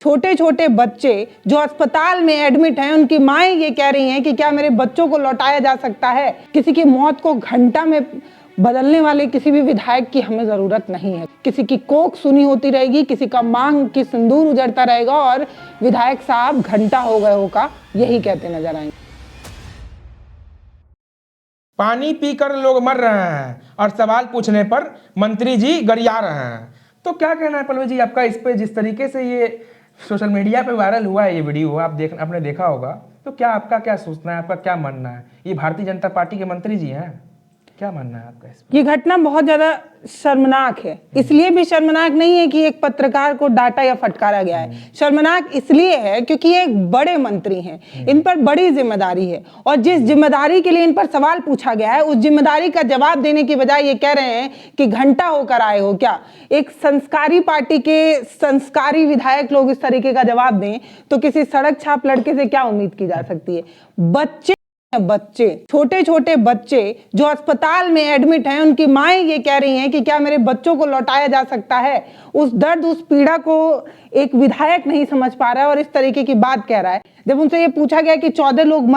छोटे छोटे बच्चे जो अस्पताल में एडमिट हैं, उनकी माएँ ये कह रही हैं कि क्या मेरे बच्चों को लौटाया जा सकता है। किसी की मौत को घंटा में बदलने वाले किसी भी विधायक की हमें जरूरत नहीं है। किसी की कोख सुनी होती रहेगी, किसी का मांग की सिंदूर उजड़ता रहेगा और विधायक साहब घंटा हो गए होगा यही कहते नजर आएंगे। पानी पीकर लोग मर रहे हैं और सवाल पूछने पर मंत्री जी गरिया रहे हैं। तो क्या कहना है पल्लवी जी आपका इस पे? जिस तरीके से ये सोशल मीडिया पे वायरल हुआ है ये वीडियो, आपने देखा होगा, तो क्या आपका क्या सोचना है, आपका क्या मानना है? ये भारतीय जनता पार्टी के मंत्री जी हैं, क्या मानना है आपका इस पे? ये घटना बहुत ज्यादा शर्मनाक है। इसलिए भी शर्मनाक नहीं है कि एक पत्रकार को डांटा या फटकारा गया है, शर्मनाक इसलिए है क्योंकि ये एक बड़े मंत्री हैं, इन पर बड़ी जिम्मेदारी है और जिस जिम्मेदारी के लिए इन पर सवाल पूछा गया है उस जिम्मेदारी का जवाब देने की बजाय ये कह रहे हैं कि घंटा होकर आए हो क्या। एक संस्कारी पार्टी के संस्कारी विधायक लोग इस तरीके का जवाब दें तो किसी सड़क छाप लड़के से क्या उम्मीद की जा सकती है। बच्चे छोटे छोटे बच्चे जो अस्पताल में एडमिट हैं, उनकी माएँ ये कह रही हैं कि क्या मेरे बच्चों को लौटाया जा सकता है। उस दर्द उस पीड़ा को एक विधायक नहीं समझ पा रहा है और इस तरीके की बात कह रहा है। जब उनसे ये पूछा गया कि 14 लोग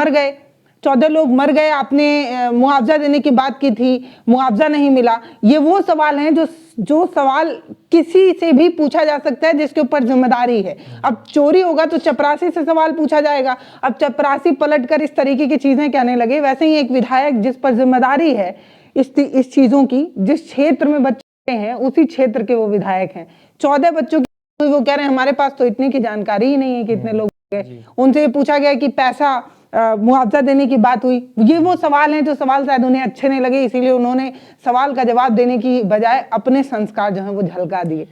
मर गए, आपने मुआवजा देने की बात की थी, मुआवजा नहीं मिला। ये वो सवाल हैं जो सवाल किसी से भी पूछा जा सकता है जिसके ऊपर जिम्मेदारी है। अब चोरी होगा तो चपरासी से सवाल पूछा जाएगा। अब चपरासी पलट कर इस तरीके की चीजें कहने लगे। वैसे ही एक विधायक जिस पर जिम्मेदारी है इस चीजों की, जिस क्षेत्र में बच्चे हैं उसी क्षेत्र के वो विधायक हैं। 14 बच्चों की वो कह रहे हैं हमारे पास तो इतने की जानकारी ही नहीं है कि इतने लोग गए। उनसे ये पूछा गया कि पैसा मुआवजा देने की बात हुई। ये वो सवाल हैं जो सवाल शायद उन्हें अच्छे नहीं लगे, इसीलिए उन्होंने सवाल का जवाब देने की बजाय अपने संस्कार जो है वो झलका दिए।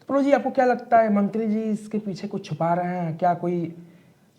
तो जी आपको क्या लगता है मंत्री जी इसके पीछे कुछ छुपा रहे हैं? क्या कोई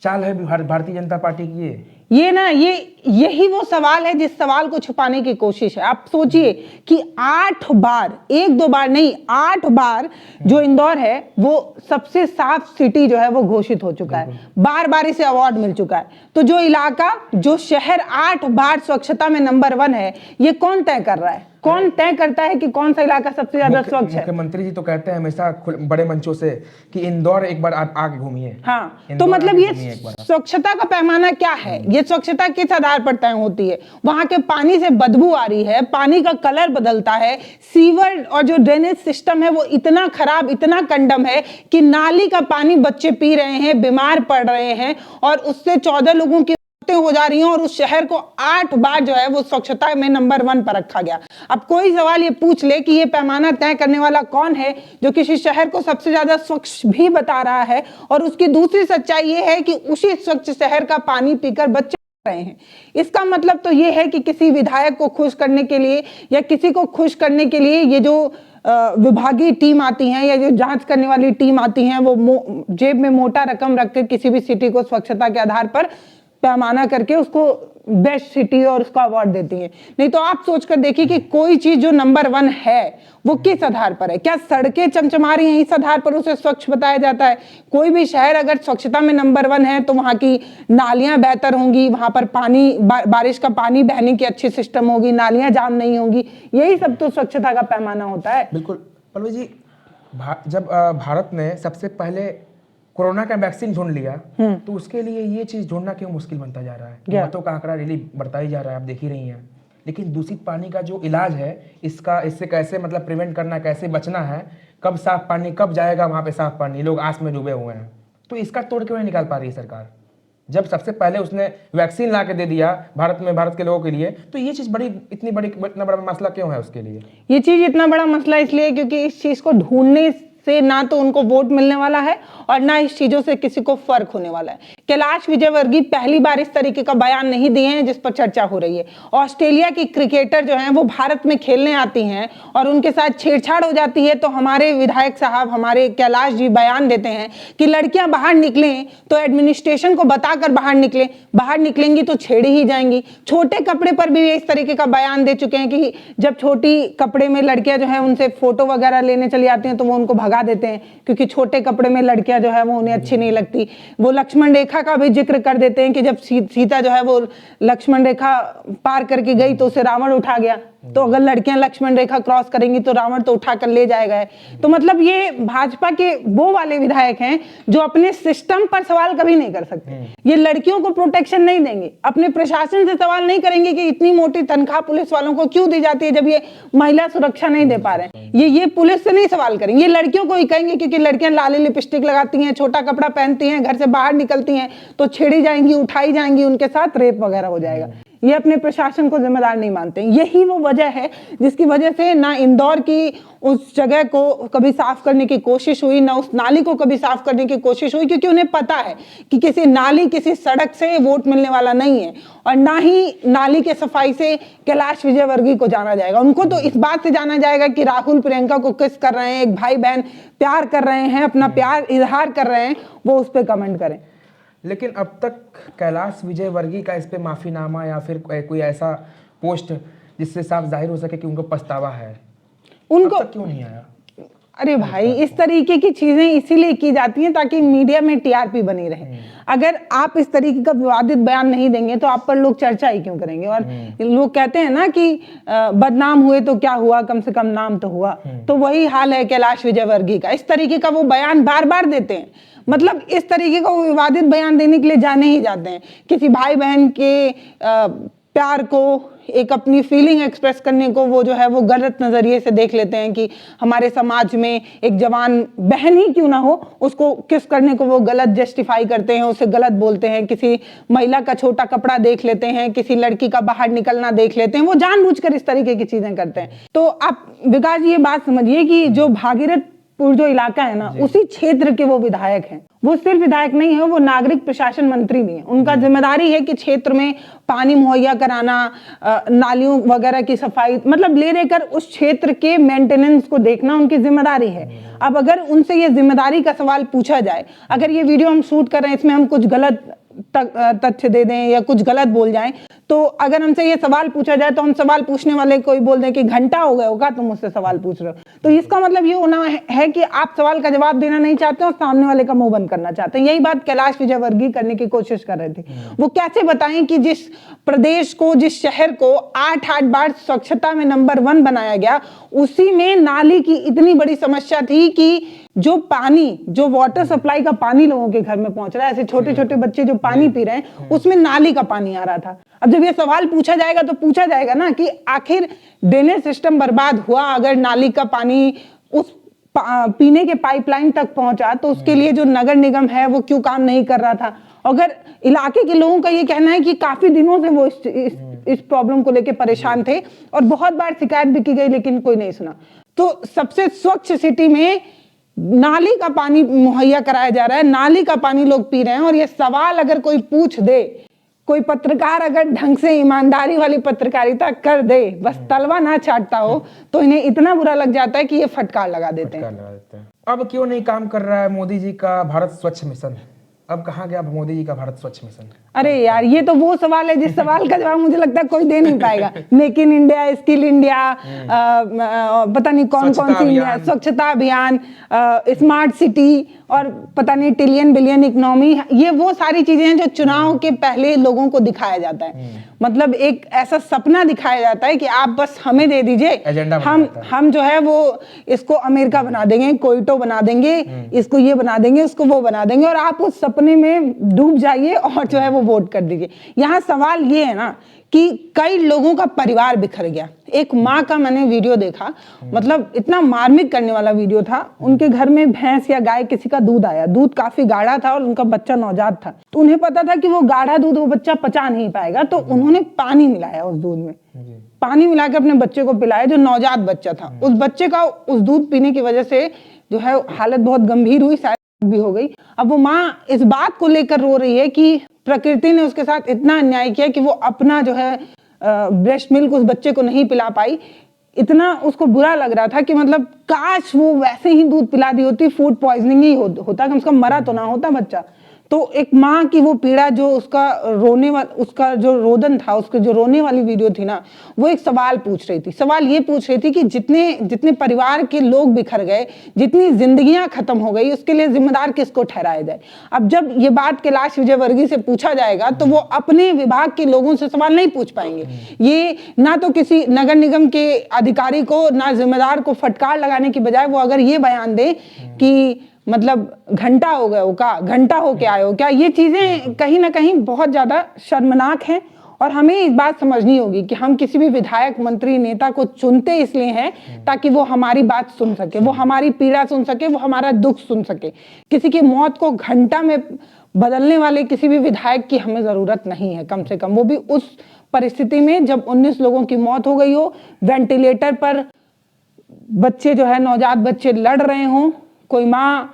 चाल है भारतीय जनता पार्टी की? यही वो सवाल है जिस सवाल को छुपाने की कोशिश है। आप सोचिए कि 8 बार, 1-2 बार नहीं 8 बार जो इंदौर है वो सबसे साफ सिटी जो है वो घोषित हो चुका है, बार बार इसे अवार्ड मिल चुका है। तो जो इलाका, जो शहर 8 बार स्वच्छता में नंबर 1 है, ये कौन तय कर रहा है? कौन तय करता है कि कौन सा इलाका सबसे ज्यादा स्वच्छ है? मुख्यमंत्री जी तो कहते हैं हमेशा बड़े मंचों से कि इंदौर एक बार आप आके घूमिए। हाँ, तो मतलब ये स्वच्छता का पैमाना क्या है? ये स्वच्छता किस आधार पर तय होती है? वहां के पानी से बदबू आ रही है, पानी का कलर बदलता है, सीवर और जो ड्रेनेज सिस्टम है वो इतना खराब, इतना कंडम है कि नाली का पानी बच्चे पी रहे हैं, बीमार पड़ रहे हैं और उससे 14 लोगों की हो जा रही हैं और उस शहर को 8 बार जो है वो स्वच्छता में नंबर 1 पर रखा गया। अब कोई सवाल ये पूछ ले कि ये पैमाना तय करने वाला कौन है जो किसी शहर को सबसे ज्यादा स्वच्छ भी बता रहा है, और उसकी दूसरी सच्चाई ये है कि उसी स्वच्छ शहर का पानी पीकर बच्चे रहे हैं। इसका मतलब तो ये है कि किसी विधायक को खुश करने के लिए या किसी को खुश करने के लिए ये जो विभागीय टीम आती हैं या जो जांच करने वाली टीम आती हैं वो जेब में मोटा रकम रखकर किसी भी सिटी को स्वच्छता के आधार पर पैमाना करके उसको बेस्ट सिटी और उसका अवार्ड देती है। नहीं तो आप सोचकर देखिए कि कोई चीज जो नंबर 1 है वो किस आधार पर है? क्या सड़कें चमचमा रही हैं इस आधार पर उसे स्वच्छ बताया जाता है? कोई भी शहर अगर स्वच्छता में नंबर 1 है तो वहां की नालियां बेहतर होंगी, वहां पर पानी बारिश का पानी बहने की अच्छी सिस्टम होगी, नालियां जाम नहीं होंगी। यही सब तो स्वच्छता का पैमाना होता है। बिल्कुल पल्लवी जी, जब भारत ने सबसे पहले कोरोना का वैक्सीन ढूंढ लिया तो उसके लिए ये चीज ढूंढना क्यों मुश्किल बनता जा रहा है? मौतों का आंकड़ा रियली बढ़ता ही जा रहा है, आप देख ही रही हैं। लेकिन दूषित पानी का जो इलाज है इससे कैसे मतलब प्रिवेंट करना, कैसे बचना है, कब साफ पानी, कब जाएगा वहां पे साफ पानी, लोग आस में डूबे हुए हैं। तो इसका तोड़ क्यों नहीं निकाल पा रही है सरकार? जब सबसे पहले उसने वैक्सीन ला के दे दिया भारत के लोगों के लिए, तो ये चीज इतना बड़ा मसला क्यों है उसके लिए? ये चीज इतना बड़ा मसला इसलिए क्योंकि इस चीज को ढूंढने से ना तो उनको वोट मिलने वाला है और ना इस चीजों से किसी को फर्क होने वाला है। कैलाश विजयवर्गीय पहली बार इस तरीके का बयान नहीं दिए हैं जिस पर चर्चा हो रही है। ऑस्ट्रेलिया की क्रिकेटर जो हैं वो भारत में खेलने आती हैं और उनके साथ छेड़छाड़ हो जाती है तो हमारे विधायक साहब, हमारे कैलाश जी बयान देते हैं कि लड़कियां बाहर निकलें तो एडमिनिस्ट्रेशन को बताकर बाहर निकलें, बाहर निकलेंगी तो छेड़ी ही जाएंगी। छोटे कपड़े पर भी इस तरीके का बयान दे चुके हैं कि जब छोटी कपड़े में लड़कियां जो है उनसे फोटो वगैरह लेने चली आती हैं तो वो उनको भगा देते हैं क्योंकि छोटे कपड़े में लड़कियां जो है वो उन्हें अच्छी नहीं लगती। वो लक्ष्मण रेखा का भी जिक्र कर देते हैं कि जब सीता जो है वो लक्ष्मण रेखा पार करके गई तो उसे रावण उठा गया। तो अगर लड़कियां लक्ष्मण रेखा क्रॉस करेंगी तो रावण तो उठा कर ले जाएगा। तो मतलब ये भाजपा के वो वाले विधायक हैं जो अपने सिस्टम पर सवाल कभी नहीं कर सकते। ये लड़कियों को प्रोटेक्शन नहीं देंगे, अपने प्रशासन से सवाल नहीं करेंगे कि इतनी मोटी तनख्वाह पुलिस वालों को क्यों दी जाती है जब ये महिला सुरक्षा नहीं दे पा रहे हैं। ये पुलिस से नहीं सवाल करेंगे, ये लड़कियों को ही कहेंगे, क्योंकि लड़कियां लाली लिपस्टिक लगाती हैं, छोटा कपड़ा पहनती हैं, घर से बाहर निकलती हैं तो छेड़ी जाएंगी, उठाई जाएंगी, उनके साथ रेप वगैरह हो जाएगा। ये अपने प्रशासन को जिम्मेदार नहीं मानते। यही वो वजह है जिसकी वजह से ना इंदौर की उस जगह को कभी साफ करने की कोशिश हुई, ना उस नाली को कभी साफ करने की कोशिश हुई, क्योंकि उन्हें पता है कि किसी नाली किसी सड़क से वोट मिलने वाला नहीं है, और ना ही नाली के सफाई से कैलाश विजयवर्गीय को जाना जाएगा। उनको तो इस बात से जाना जाएगा कि राहुल प्रियंका को किस कर रहे हैं, एक भाई बहन प्यार कर रहे हैं, अपना प्यार इजहार कर रहे हैं, वो उस पर कमेंट करें। लेकिन अब तक कैलाश विजयवर्गीय का इस पे माफीनामा या फिर कोई ऐसा पोस्ट जिससे साफ जाहिर हो सके कि उनको पछतावा है, उनको क्यों नहीं आया? अरे भाई, इस तरीके की चीजें इसीलिए की जाती हैं ताकि मीडिया में टीआरपी बनी रहे। अगर आप इस तरीके का विवादित बयान नहीं देंगे तो आप पर लोग चर्चा ही क्यों करेंगे। और लोग कहते हैं ना कि बदनाम हुए तो क्या हुआ, कम से कम नाम तो हुआ। तो वही हाल है कैलाश विजयवर्गीय का। इस तरीके का वो बयान बार बार देते हैं, मतलब इस तरीके का वो विवादित बयान देने के लिए जाने ही जाते हैं। किसी भाई बहन के प्यार को, एक अपनी फीलिंग एक्सप्रेस करने को वो जो है वो गलत नजरिए से देख लेते हैं कि हमारे समाज में एक जवान बहन ही क्यों ना हो, उसको किस करने को वो गलत जस्टिफाई करते हैं, उसे गलत बोलते हैं। किसी महिला का छोटा कपड़ा देख लेते हैं, किसी लड़की का बाहर निकलना देख लेते हैं, वो जानबूझकर इस तरीके की चीजें करते हैं। तो आप विकास जी ये बात समझिए कि जो भागीरथपुर जो इलाका है ना, उसी क्षेत्र के वो विधायक हैं। वो सिर्फ विधायक नहीं है, वो नागरिक प्रशासन मंत्री भी है। उनका जिम्मेदारी है कि क्षेत्र में पानी मुहैया कराना, नालियों वगैरह की सफाई, मतलब ले लेकर उस क्षेत्र के मेंटेनेंस को देखना उनकी जिम्मेदारी है। अब अगर उनसे ये जिम्मेदारी का सवाल पूछा जाए, अगर ये वीडियो हम शूट कर रहे हैं, इसमें हम कुछ गलत तथ्य दे दें या कुछ गलत बोल जाएं, तो अगर हमसे ये सवाल पूछा जाए तो हम सवाल पूछने वाले को ही बोल दें कि घंटा हो गया होगा तुम मुझसे सवाल पूछ रहे हो। तो इसका मतलब ये होना है कि आप सवाल का जवाब देना नहीं चाहते और सामने वाले का मुंह बंद करना चाहते हैं। यही बात कैलाश विजयवर्गीय करने की कोशिश कर रहे थे। वो कैसे बताएं कि जिस प्रदेश को, जिस शहर को 8 बार स्वच्छता में नंबर 1 बनाया गया, उसी में नाली की इतनी बड़ी समस्या थी कि जो पानी, जो वाटर सप्लाई का पानी लोगों के घर में पहुंच रहा है, ऐसे छोटे छोटे बच्चे जो पानी पी रहे हैं, उसमें नाली का पानी आ रहा था। अब जब ये सवाल पूछा जाएगा तो पूछा जाएगा ना कि आखिर ड्रेनेज सिस्टम बर्बाद हुआ, अगर नाली का पानी उस पीने के पाइपलाइन तक पहुंचा तो उसके लिए जो नगर निगम है वो क्यों काम नहीं कर रहा था। अगर इलाके के लोगों का ये कहना है कि काफी दिनों से वो इस प्रॉब्लम को लेकर परेशान थे और बहुत बार शिकायत भी की गई लेकिन कोई नहीं सुना। तो सबसे स्वच्छ सिटी में नाली का पानी मुहैया कराया जा रहा है, नाली का पानी लोग पी रहे हैं, और ये सवाल अगर कोई पूछ दे, कोई पत्रकार अगर ढंग से ईमानदारी वाली पत्रकारिता कर दे, बस तलवा ना चाटता हो, तो इन्हें इतना बुरा लग जाता है कि ये फटकार लगा देते हैं। अब क्यों नहीं काम कर रहा है मोदी जी का भारत स्वच्छ मिशन? अब कहाँ गया मोदी जी का भारत स्वच्छ मिशन? अरे यार, ये तो वो सवाल है जिस सवाल का जवाब मुझे लगता है कोई दे नहीं पाएगा। Make in India, skill India, पता नहीं कौन कौन सी इंडिया, स्वच्छता अभियान, स्मार्ट सिटी और पता नहीं ट्रिलियन बिलियन इकोनॉमी, ये वो सारी चीजें हैं जो चुनाव के पहले लोगों को दिखाया जाता है। मतलब एक ऐसा सपना दिखाया जाता है कि आप बस हमें दे दीजिए, हम जो है वो इसको अमेरिका बना देंगे, कोयटो बना देंगे, इसको ये बना देंगे, उसको वो बना देंगे, और आप उस सपने में डूब जाइए और जो है वो वोट कर दीजिए। यहाँ सवाल ये है ना कि कई लोगों का परिवार बिखर गया। एक माँ का मैंने वीडियो देखा, मतलब इतना मार्मिक करने वाला वीडियो था। उनके घर में भैंस या गाय किसी का दूध आया, दूध काफी गाढ़ा था और उनका बच्चा नवजात था। तो उन्हें पता था कि वो गाढ़ा दूध वो बच्चा पचा नहीं पाएगा, तो उन्होंने पानी मिलाया उस दूध में, पानी मिला के अपने बच्चे को पिलाया, जो नवजात बच्चा था। उस बच्चे का उस दूध पीने की वजह से जो है हालत बहुत गंभीर हुई, शायद भी हो गई। अब वो माँ इस बात को लेकर रो रही है कि प्रकृति ने उसके साथ इतना अन्याय किया कि वो अपना जो है ब्रेस्ट मिल्क उस बच्चे को नहीं पिला पाई। इतना उसको बुरा लग रहा था कि मतलब काश वो वैसे ही दूध पिला दी होती, फूड पॉइजनिंग ही होता, कम से कम मरा तो ना होता बच्चा। तो एक माँ की वो पीड़ा, जो उसका जो रोदन था, उसके जो रोने वाली वीडियो थी ना, वो एक सवाल पूछ रही थी। सवाल ये पूछ रही थी कि जितने परिवार के लोग बिखर गए, जितनी जिंदगियां खत्म हो गई, उसके लिए जिम्मेदार किसको ठहराया जाए। अब जब ये बात कैलाश विजयवर्गीय से पूछा जाएगा तो वो अपने विभाग के लोगों से सवाल नहीं पूछ पाएंगे। ये ना तो किसी नगर निगम के अधिकारी को, ना जिम्मेदार को फटकार लगाने की बजाय वो अगर ये बयान दे कि मतलब घंटा हो गए हो का, घंटा हो के आए हो क्या, ये चीजें कहीं ना कहीं बहुत ज्यादा शर्मनाक हैं। और हमें इस बात समझनी होगी कि हम किसी भी विधायक, मंत्री, नेता को चुनते इसलिए हैं ताकि वो हमारी बात सुन सके, वो हमारी पीड़ा सुन सके, वो हमारा दुख सुन सके। किसी की मौत को घंटा में बदलने वाले किसी भी विधायक की हमें जरूरत नहीं है, कम से कम वो भी उस परिस्थिति में जब 19 लोगों की मौत हो गई हो, वेंटिलेटर पर बच्चे जो है, नवजात बच्चे लड़ रहे हों, कोई माँ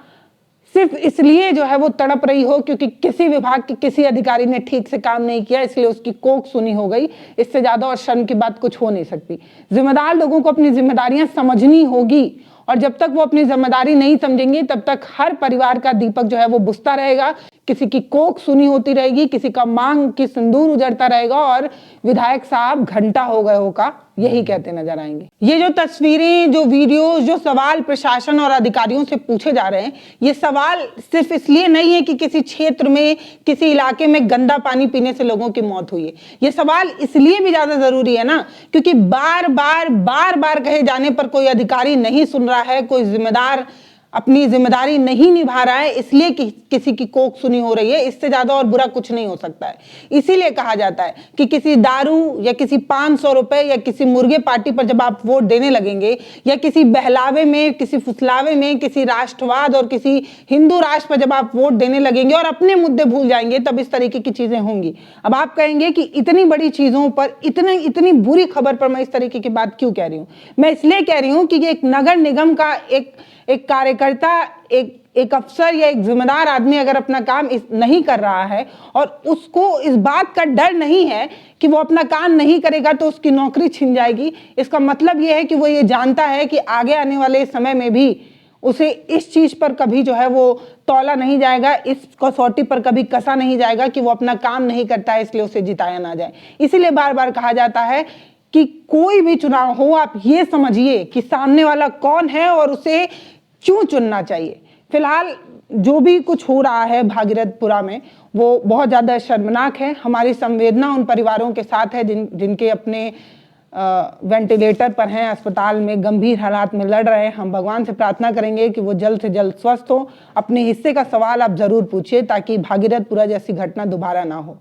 सिर्फ इसलिए जो है वो तड़प रही हो क्योंकि किसी विभाग के किसी अधिकारी ने ठीक से काम नहीं किया, इसलिए उसकी कोख सुनी हो गई। इससे ज्यादा और शर्म की बात कुछ हो नहीं सकती। जिम्मेदार लोगों को अपनी जिम्मेदारियां समझनी होगी, और जब तक वो अपनी जिम्मेदारी नहीं समझेंगे तब तक हर परिवार का दीपक जो है वो बुझता रहेगा, किसी की कोख सुनी होती रहेगी, किसी का मांग की सिंदूर उजड़ता रहेगा, और विधायक साहब घंटा हो गए हो का यही कहते नजर आएंगे। ये जो तस्वीरें, जो वीडियो, जो सवाल प्रशासन और अधिकारियों से पूछे जा रहे हैं, ये सवाल सिर्फ इसलिए नहीं है कि किसी क्षेत्र में, किसी इलाके में गंदा पानी पीने से लोगों की मौत हुई है। ये सवाल इसलिए भी ज्यादा जरूरी है ना क्योंकि बार बार कहे जाने पर कोई अधिकारी नहीं सुन रहा है, कोई जिम्मेदार अपनी जिम्मेदारी नहीं निभा रहा है, इसलिए कि किसी की कोख सुनी हो रही है। इससे ज्यादा और बुरा कुछ नहीं हो सकता है। इसीलिए कहा जाता है कि किसी दारू या किसी 500 रुपए या किसी मुर्गे पार्टी पर जब आप वोट देने लगेंगे, या किसी बहलावे में, किसी फुसलावे में, किसी राष्ट्रवाद और किसी हिंदू राष्ट्र पर जब आप वोट देने लगेंगे और अपने मुद्दे भूल जाएंगे, तब इस तरीके की चीजें होंगी। अब आप कहेंगे कि इतनी बड़ी चीजों पर, इतनी बुरी खबर पर मैं इस तरीके की बात क्यों कह रही हूं। मैं इसलिए कह रही हूं कि एक नगर निगम का एक कार्यकर्ता, एक अफसर या एक जिम्मेदार आदमी अगर अपना काम नहीं कर रहा है और उसको इस बात का डर नहीं है कि वो अपना काम नहीं करेगा तो उसकी नौकरी छिन जाएगी, इसका मतलब ये है कि वो ये जानता है कि आगे आने वाले समय में भी उसे इस चीज पर कभी जो है वो तौला नहीं जाएगा, इस कसौटी पर कभी कसा नहीं जाएगा कि वो अपना काम नहीं करता है, इसलिए उसे जिताया ना जाए। इसीलिए बार बार कहा जाता है कि कोई भी चुनाव हो, आप ये समझिए कि सामने वाला कौन है और उसे क्यों चुनना चाहिए। फिलहाल जो भी कुछ हो रहा है भागीरथपुरा में, वो बहुत ज़्यादा शर्मनाक है। हमारी संवेदना उन परिवारों के साथ है जिनके अपने वेंटिलेटर पर हैं, अस्पताल में गंभीर हालात में लड़ रहे हैं। हम भगवान से प्रार्थना करेंगे कि वो जल्द से जल्द स्वस्थ हो। अपने हिस्से का सवाल आप जरूर पूछिए ताकि भागीरथपुरा जैसी घटना दोबारा ना हो।